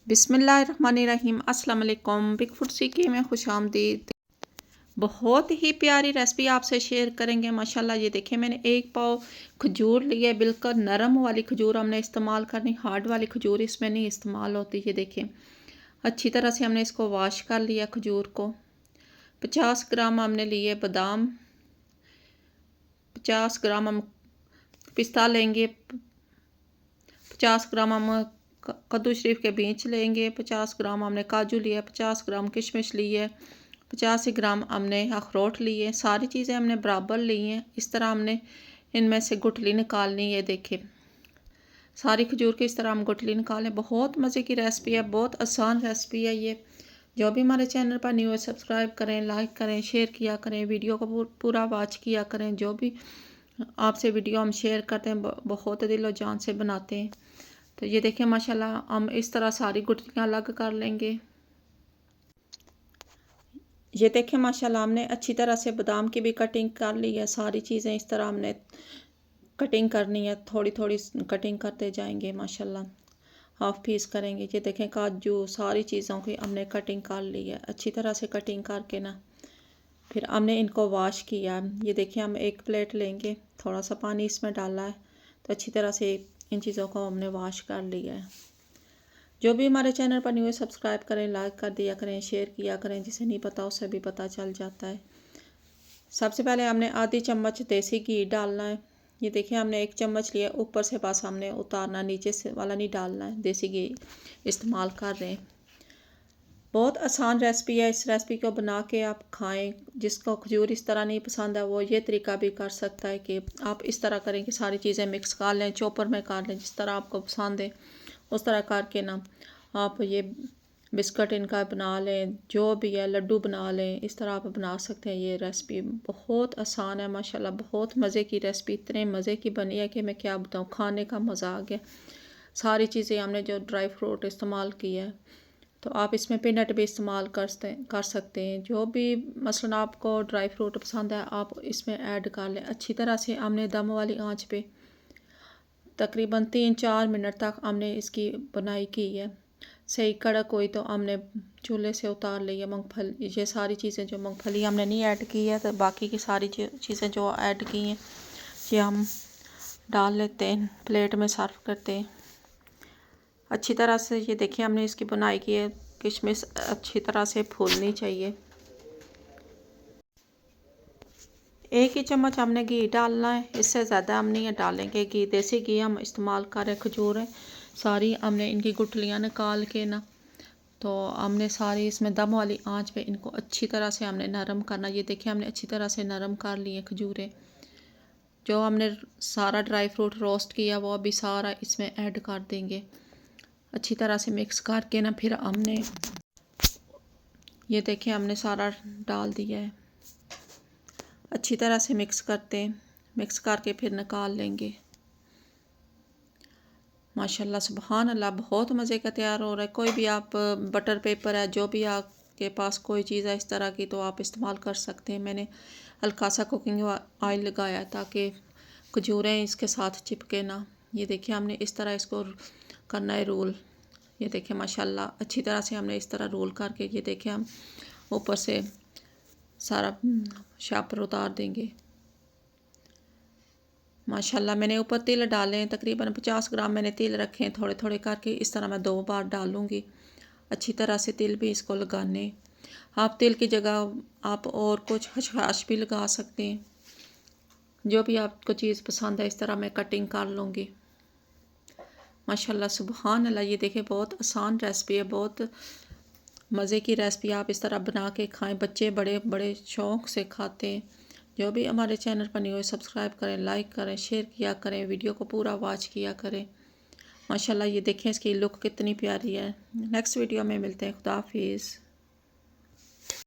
बिस्मिल्लाहिर्रहमानिर्रहीम अस्सलाम वालेकुम। बिग फूड सीखे में खुशामदीद। बहुत ही प्यारी रेसिपी आपसे शेयर करेंगे माशाल्लाह। ये देखिए मैंने एक पाव खजूर ली है, बिल्कुल नरम वाली खजूर हमने इस्तेमाल करनी, हार्ड वाली खजूर इसमें नहीं इस्तेमाल होती। ये देखिए अच्छी तरह से हमने इसको वॉश कर लिया खजूर को। 50 ग्राम हमने लिए बादाम, 50 ग्राम हम पिस्ता लेंगे, 50 ग्राम हम कद्दू शरीफ के बीज लेंगे, 50 ग्राम हमने काजू लिया, 50 ग्राम किशमिश ली है, 50 ग्राम हमने अखरोट लिए। सारी चीज़ें हमने बराबर ली हैं। इस तरह हमने इनमें से गुठली निकालनी है। देखिए सारी खजूर की इस तरह हम गुठली निकालें। बहुत मज़े की रेसिपी है, बहुत आसान रेसिपी है ये। जो भी हमारे चैनल पर न्यू है सब्सक्राइब करें, लाइक करें, शेयर किया करें, वीडियो को पूरा वॉच किया करें। जो भी आपसे वीडियो हम शेयर करते हैं बहुत दिलो जान से बनाते हैं। तो ये देखिए माशाल्लाह हम इस तरह सारी गुठलियाँ अलग कर लेंगे। ये देखिए माशाल्लाह हमने अच्छी तरह से बादाम की भी कटिंग कर ली है। सारी चीज़ें इस तरह हमने कटिंग करनी है, थोड़ी थोड़ी कटिंग करते जाएंगे माशाल्लाह, हाफ पीस करेंगे। ये देखें काजू सारी चीज़ों की हमने कटिंग कर ली है। अच्छी तरह से कटिंग करके ना फिर हमने इनको वॉश किया। ये देखिए हम एक प्लेट लेंगे, थोड़ा सा पानी इसमें डाला है, तो अच्छी तरह से इन चीज़ों को हमने वॉश कर लिया है। जो भी हमारे चैनल पर न्यू है सब्सक्राइब करें, लाइक कर दिया करें, शेयर किया करें, जिसे नहीं पता उसे भी पता चल जाता है। सबसे पहले हमने आधी चम्मच देसी घी डालना है। ये देखिए हमने एक चम्मच लिया, ऊपर से बस हमने उतारना, नीचे से वाला नहीं डालना है। देसी घी इस्तेमाल कर रहे हैं। बहुत आसान रेसिपी है। इस रेसिपी को बना के आप खाएं। जिसको खजूर इस तरह नहीं पसंद है वो ये तरीका भी कर सकता है कि आप इस तरह करें कि सारी चीज़ें मिक्स कर लें, चॉपर में कर लें, जिस तरह आपको पसंद है उस तरह करके ना आप ये बिस्कुट इनका बना लें, जो भी है लड्डू बना लें, इस तरह आप बना सकते हैं। ये रेसिपी बहुत आसान है माशाल्लाह, बहुत मज़े की रेसिपी, इतने मज़े की बनी है कि मैं क्या बताऊँ, खाने का मज़ा आ गया। सारी चीज़ें हमने जो ड्राई फ्रूट इस्तेमाल किया है, तो आप इसमें पीनट भी इस्तेमाल कर सकते हैं। जो भी मसलन आपको ड्राई फ्रूट पसंद है आप इसमें ऐड कर लें। अच्छी तरह से हमने दम वाली आंच पे तकरीबन 3-4 मिनट तक हमने इसकी बुनाई की है। सही कड़क हुई तो हमने चूल्हे से उतार ली है। मूंगफली ये सारी चीज़ें, जो मूंगफली हमने नहीं ऐड की है, तो बाकी की सारी चीज़ें जो ऐड की हैं ये हम डाल लेते हैं, प्लेट में सर्व करते हैं। अच्छी तरह से ये देखिए हमने इसकी बुनाई की है। किशमिश अच्छी तरह से फूलनी चाहिए। एक ही चम्मच हमने घी डालना है, इससे ज़्यादा हम नहीं डालेंगे घी। देसी घी हम इस्तेमाल करें। खजूर है सारी हमने इनकी गुठलियाँ निकाल के ना, तो हमने सारी इसमें दम वाली आंच पे इनको अच्छी तरह से हमने नरम करना। ये देखिए हमने अच्छी तरह से नरम कर लिए खजूरें। जो हमने सारा ड्राई फ्रूट रोस्ट किया वो अभी सारा इसमें ऐड कर देंगे। अच्छी तरह से मिक्स करके ना फिर हमने ये देखिए हमने सारा डाल दिया है। अच्छी तरह से मिक्स करते हैं, मिक्स करके फिर निकाल लेंगे। माशाल्लाह सुभान अल्लाह, बहुत मज़े का तैयार हो रहा है। कोई भी आप बटर पेपर है, जो भी आपके पास कोई चीज़ है इस तरह की, तो आप इस्तेमाल कर सकते हैं। मैंने हल्का सा कुकिंग ऑयल लगाया ताकि खजूरें इसके साथ चिपके ना। ये देखिए हमने इस तरह इसको करना है रोल। ये देखिए माशाल्लाह अच्छी तरह से हमने इस तरह रोल करके, ये देखिए हम ऊपर से सारा शापर उतार देंगे। माशाल्लाह मैंने ऊपर तिल डाले हैं, तकरीबन 50 ग्राम मैंने तिल रखे हैं, थोड़े थोड़े करके इस तरह मैं 2 बार डालूँगी। अच्छी तरह से तिल भी इसको लगाने। आप तिल की जगह आप और कुछ खसखस भी लगा सकते हैं। जो भी आपको चीज़ पसंद है इस तरह मैं कटिंग कर लूँगी। माशाल्लाह सुभान अल्लाह, ये देखिए बहुत आसान रेसिपी है, बहुत मज़े की रेसिपी। आप इस तरह बना के खाएं, बच्चे बड़े बड़े शौक़ से खाते हैं। जो भी हमारे चैनल पर न्यू है सब्सक्राइब करें, लाइक करें, शेयर किया करें, वीडियो को पूरा वॉच किया करें। माशाल्लाह ये देखें इसकी लुक कितनी प्यारी है। नेक्स्ट वीडियो में मिलते हैं। खुदा हाफिज़।